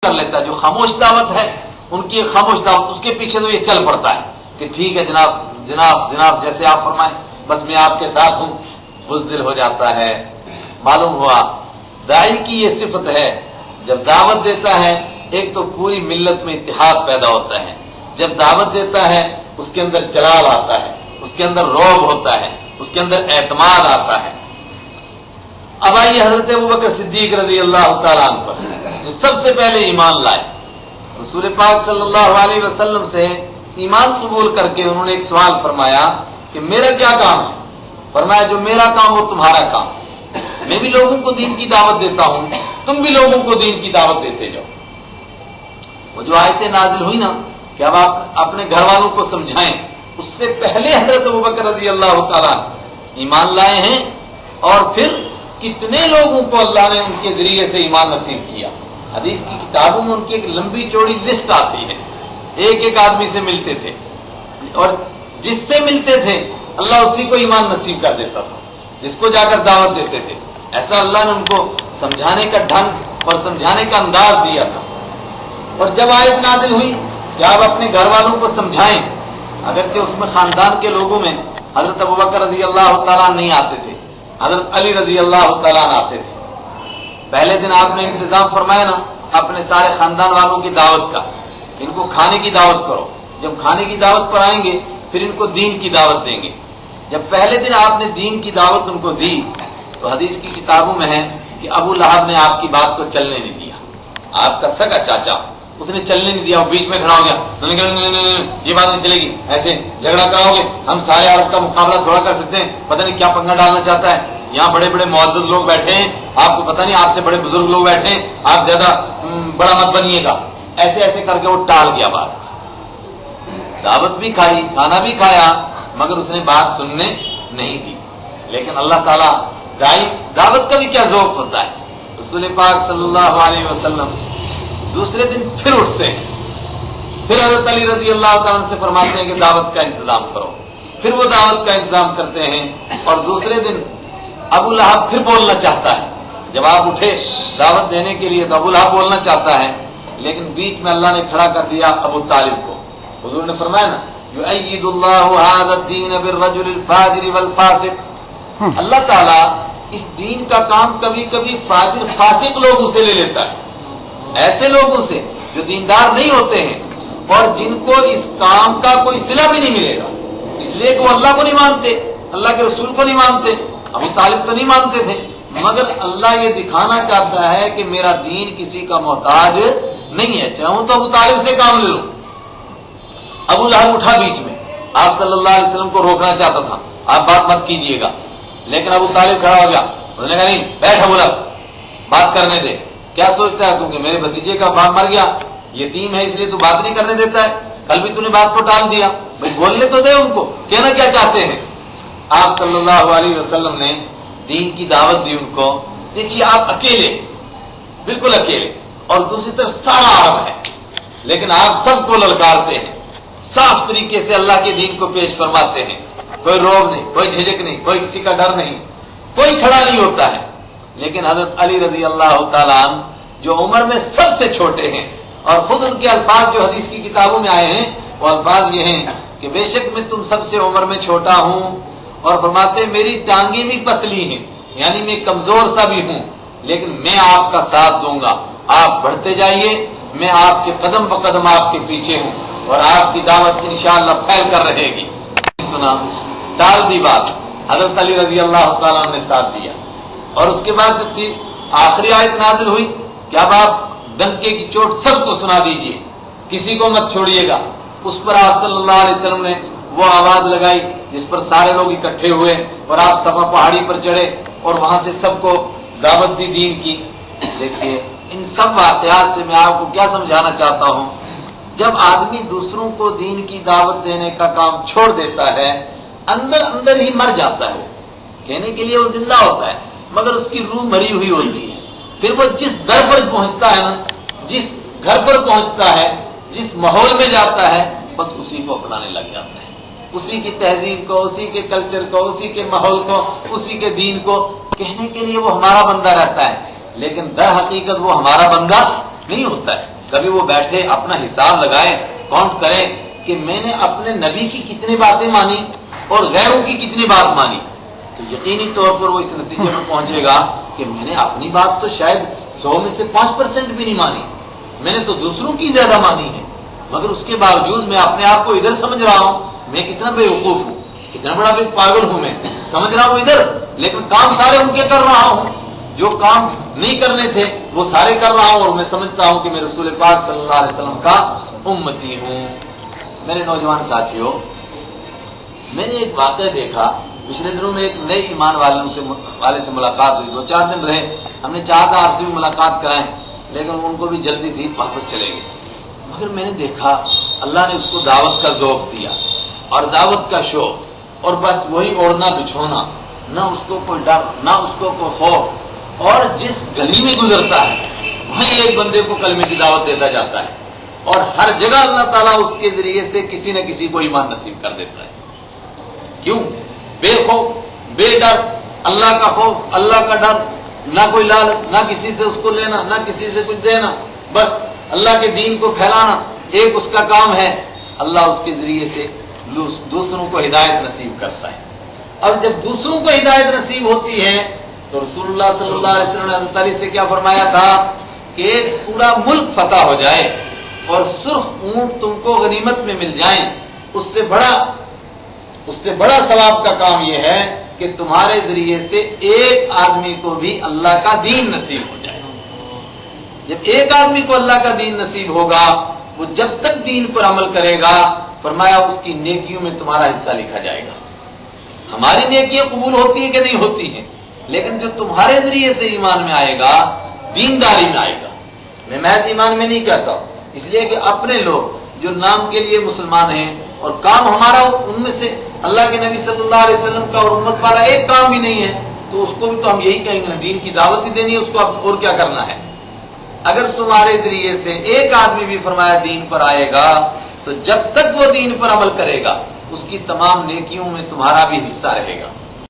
کر لیتا ہے. جو خاموش دعوت ہے ان کی خاموش دعوت، اس کے پیچھے تو یہ چل پڑتا ہے کہ ٹھیک ہے جناب جناب جناب جیسے آپ فرمائیں بس میں آپ کے ساتھ ہوں، بزدل ہو جاتا ہے. معلوم ہوا داعی کی یہ صفت ہے، جب دعوت دیتا ہے ایک تو پوری ملت میں اتحاد پیدا ہوتا ہے، جب دعوت دیتا ہے اس کے اندر جلال آتا ہے، اس کے اندر رعب ہوتا ہے، اس کے اندر اعتماد آتا ہے. اب آئیے حضرت ابوبکر صدیق رضی اللہ تعالیٰ عنہ پر جو سب سے پہلے ایمان لائے، رسول پاک صلی اللہ علیہ وسلم سے ایمان قبول کر کے انہوں نے ایک سوال فرمایا کہ میرا کیا کام ہے؟ فرمایا جو میرا کام وہ تمہارا کام. میں بھی لوگوں کو دین کی دعوت دیتا ہوں، تم بھی لوگوں کو دین کی دعوت دیتے جاؤ. وہ جو آیتیں نازل ہوئی نا کہ اب آپ اپنے گھر والوں کو سمجھائیں، اس سے پہلے حضرت ابوبکر رضی اللہ تعالیٰ ایمان لائے ہیں، اور پھر کتنے لوگوں کو اللہ نے ان کے ذریعے سے ایمان نصیب کیا. حدیث کی کتابوں میں ان کی ایک لمبی چوڑی لسٹ آتی ہے، ایک ایک آدمی سے ملتے تھے اور جس سے ملتے تھے اللہ اسی کو ایمان نصیب کر دیتا تھا، جس کو جا کر دعوت دیتے تھے. ایسا اللہ نے ان کو سمجھانے کا ڈھنگ اور سمجھانے کا انداز دیا تھا. اور جب آیت نازل ہوئی کہ آپ اپنے گھر والوں کو سمجھائیں، اگرچہ اس میں خاندان کے لوگوں میں حضرت ابوبکر رضی اللہ تعالیٰ نہیں آتے تھے، حضرت علی رضی اللہ تعالیٰ آتے تھے. پہلے دن آپ نے انتظام فرمایا نا اپنے سارے خاندان والوں کی دعوت کا، ان کو کھانے کی دعوت کرو. جب کھانے کی دعوت پر آئیں گے پھر ان کو دین کی دعوت دیں گے. جب پہلے دن آپ نے دین کی دعوت ان کو دی تو حدیث کی کتابوں میں ہے کہ ابو لہب نے آپ کی بات کو چلنے نہیں دیا. آپ کا سگا چاچا، اس نے چلنے نہیں دیا، وہ بیچ میں کھڑا ہو گیا، یہ بات نہیں چلے گی، ایسے جھگڑا کراؤ گے، ہم سارے عرب کا مقابلہ تھوڑا کر سکتے ہیں، پتہ نہیں کیا پنگا ڈالنا چاہتا ہے. یہاں بڑے بڑے معزز لوگ بیٹھے ہیں، آپ کو پتہ نہیں آپ سے بڑے بزرگ لوگ بیٹھے ہیں، آپ زیادہ بڑا مت بنیے گا. ایسے ایسے کر کے وہ ٹال گیا بات. دعوت بھی کھائی، کھانا بھی کھایا، مگر اس نے بات سننے نہیں دی. لیکن اللہ تعالیٰ دعوت کا بھی کیا ذوق ہوتا ہے. رسول پاک صلی اللہ علیہ وسلم دوسرے دن پھر اٹھتے ہیں، پھر حضرت علی رضی اللہ تعالیٰ سے فرماتے ہیں کہ دعوت کا انتظام کرو. پھر وہ دعوت کا انتظام کرتے ہیں اور دوسرے دن ابو لہب پھر بولنا چاہتا ہے. جب آپ اٹھے دعوت دینے کے لیے تو ابو لہب بولنا چاہتا ہے، لیکن بیچ میں اللہ نے کھڑا کر دیا ابو طالب کو. حضور نے فرمایا نا یؤید اللہ ھذا الدین بالرجل الفاجر والفاسق. اللہ تعالیٰ اس دین کا کام کبھی کبھی فاجر فاسق لوگوں سے لے لیتا ہے، ایسے لوگوں سے جو دیندار نہیں ہوتے ہیں اور جن کو اس کام کا کوئی صلہ بھی نہیں ملے گا، اس لیے کہ وہ اللہ کو نہیں مانتے، اللہ کے رسول کو نہیں مانتے. ابو طالب تو نہیں مانتے تھے، مگر اللہ یہ دکھانا چاہتا ہے کہ میرا دین کسی کا محتاج نہیں ہے، چاہوں تو ابو طالب سے کام لے لوں. ابو لہب اٹھا بیچ میں، آپ صلی اللہ علیہ وسلم کو روکنا چاہتا تھا، آپ بات مت کیجئے گا، لیکن ابو طالب کھڑا ہو گیا. انہوں نے کہا نہیں بیٹھ ابو لہب، بات کرنے دے. کیا سوچتا ہے تو کہ میرے بھتیجے کا باپ مر گیا، یتیم ہے اس لیے تو بات نہیں کرنے دیتا ہے، کل بھی تو نے بات کو ٹال دیا، بھائی بولنے تو دے ان کو، کہنا کیا چاہتے ہیں. آپ صلی اللہ علیہ وسلم نے دین کی دعوت دی ان کو. دیکھیے آپ اکیلے، بالکل اکیلے، اور دوسری طرف سارا عرب ہے، لیکن آپ سب کو للکارتے ہیں، صاف طریقے سے اللہ کے دین کو پیش فرماتے ہیں. کوئی روب نہیں، کوئی جھجک نہیں، کوئی کسی کا ڈر نہیں، کوئی کھڑا نہیں ہوتا ہے. لیکن حضرت علی رضی اللہ تعالیٰ عنہ جو عمر میں سب سے چھوٹے ہیں، اور خود ان کے الفاظ جو حدیث کی کتابوں میں آئے ہیں وہ الفاظ یہ ہیں کہ بے شک میں تم سب سے عمر میں چھوٹا ہوں، اور فرماتے میری ٹانگیں بھی پتلی ہیں، یعنی میں کمزور سا بھی ہوں، لیکن میں آپ کا ساتھ دوں گا، آپ بڑھتے جائیے، میں آپ کے قدم بقدم آپ کے پیچھے ہوں، اور آپ کی دعوت انشاءاللہ پھیل کر رہے گی. سنا ٹال دی بات، حضرت علی رضی اللہ تعالیٰ نے ساتھ دیا. اور اس کے بعد آخری آیت نازل ہوئی کہ اب آپ ڈنکے کی چوٹ سب کو سنا دیجئے، کسی کو مت چھوڑیے گا. اس پر آپ صلی اللہ علیہ وسلم نے وہ آواز لگائی جس پر سارے لوگ اکٹھے ہوئے اور آپ صفا پہاڑی پر چڑھے اور وہاں سے سب کو دعوت دی دین کی. دیکھیے ان سب واقعات سے میں آپ کو کیا سمجھانا چاہتا ہوں، جب آدمی دوسروں کو دین کی دعوت دینے کا کام چھوڑ دیتا ہے اندر اندر ہی مر جاتا ہے. کہنے کے لیے وہ زندہ ہوتا ہے مگر اس کی روح مری ہوئی ہوتی ہے. پھر وہ جس در پر پہنچتا ہے نا، جس گھر پر پہنچتا ہے، جس ماحول میں جاتا ہے، بس اسی کو اپنانے لگ جاتا ہے، اسی کی تہذیب کو، اسی کے کلچر کو، اسی کے ماحول کو، اسی کے دین کو. کہنے کے لیے وہ ہمارا بندہ رہتا ہے لیکن در حقیقت وہ ہمارا بندہ نہیں ہوتا ہے. کبھی وہ بیٹھے اپنا حساب لگائے، کاؤنٹ کریں کہ میں نے اپنے نبی کی کتنی باتیں مانی اور غیروں کی کتنی بات مانی، تو یقینی طور پر وہ اس نتیجے پر پہنچے گا کہ میں نے اپنی بات تو شاید 100 میں سے 5% بھی نہیں مانی، میں نے تو دوسروں کی زیادہ مانی ہے، مگر اس کے باوجود میں اپنے آپ کو ادھر سمجھ رہا ہوں میں کتنا بے وقوف ہوں، کتنا بڑا بے پاگل ہوں، میں سمجھ رہا ہوں ادھر، لیکن کام سارے ان کے کر رہا ہوں، جو کام نہیں کرنے تھے وہ سارے کر رہا ہوں، اور میں سمجھتا ہوں کہ میں رسول پاک صلی اللہ علیہ وسلم کا امتی ہوں. میرے نوجوان ساتھیوں، میں نے ایک واقعہ دیکھا پچھلے دنوں میں. ایک نئے ایمان والے سے ملاقات ہوئی، 2-4 دن رہے. ہم نے چاہا تھا آپ سے بھی ملاقات کرائیں، لیکن ان کو بھی جلدی تھی، واپس چلے گئے. مگر میں نے دیکھا اللہ نے اس کو دعوت کا ذوق دیا اور دعوت کا شوق، اور بس وہی اوڑھنا بچھونا، نہ اس کو کوئی ڈر نہ اس کو کوئی خوف، اور جس گلی میں گزرتا ہے وہیں ایک بندے کو کلمے کی دعوت دیتا جاتا ہے، اور ہر جگہ اللہ تعالیٰ اس کے ذریعے سے کسی نہ کسی کو ایمان نصیب کر دیتا ہے. کیوں؟ بے خوف، بے ڈر، اللہ کا خوف، اللہ کا ڈر، نہ کوئی لالچ، نہ کسی سے اس کو لینا، نہ کسی سے کچھ دینا، بس اللہ کے دین کو پھیلانا ایک اس کا کام ہے. اللہ اس کے ذریعے سے دوسروں کو ہدایت نصیب کرتا ہے. اب جب دوسروں کو ہدایت نصیب ہوتی ہے تو رسول اللہ صلی اللہ علیہ وسلم نے حضرت علی سے کیا فرمایا تھا کہ ایک پورا ملک فتح ہو جائے اور سرخ اونٹ تم کو غنیمت میں مل جائیں، اس سے بڑا ثواب کا کام یہ ہے کہ تمہارے ذریعے سے ایک آدمی کو بھی اللہ کا دین نصیب ہو جائے. جب ایک آدمی کو اللہ کا دین نصیب ہوگا، وہ جب تک دین پر عمل کرے گا، فرمایا اس کی نیکیوں میں تمہارا حصہ لکھا جائے گا. ہماری نیکیاں قبول ہوتی ہیں کہ نہیں ہوتی ہیں، لیکن جو تمہارے ذریعے سے ایمان میں آئے گا، دینداری میں آئے گا. میں محض ایمان میں نہیں کہتا ہوں، اس لیے کہ اپنے لوگ جو نام کے لیے مسلمان ہیں اور کام ہمارا ان میں سے اللہ کے نبی صلی اللہ علیہ وسلم کا اور امت والا ایک کام بھی نہیں ہے، تو اس کو بھی تو ہم یہی کہیں گے، دین کی دعوت ہی دینی ہے، اس کو اب اور کیا کرنا ہے. اگر تمہارے ذریعے سے ایک آدمی بھی فرمایا دین پر آئے گا، تو جب تک وہ دین پر عمل کرے گا اس کی تمام نیکیوں میں تمہارا بھی حصہ رہے گا.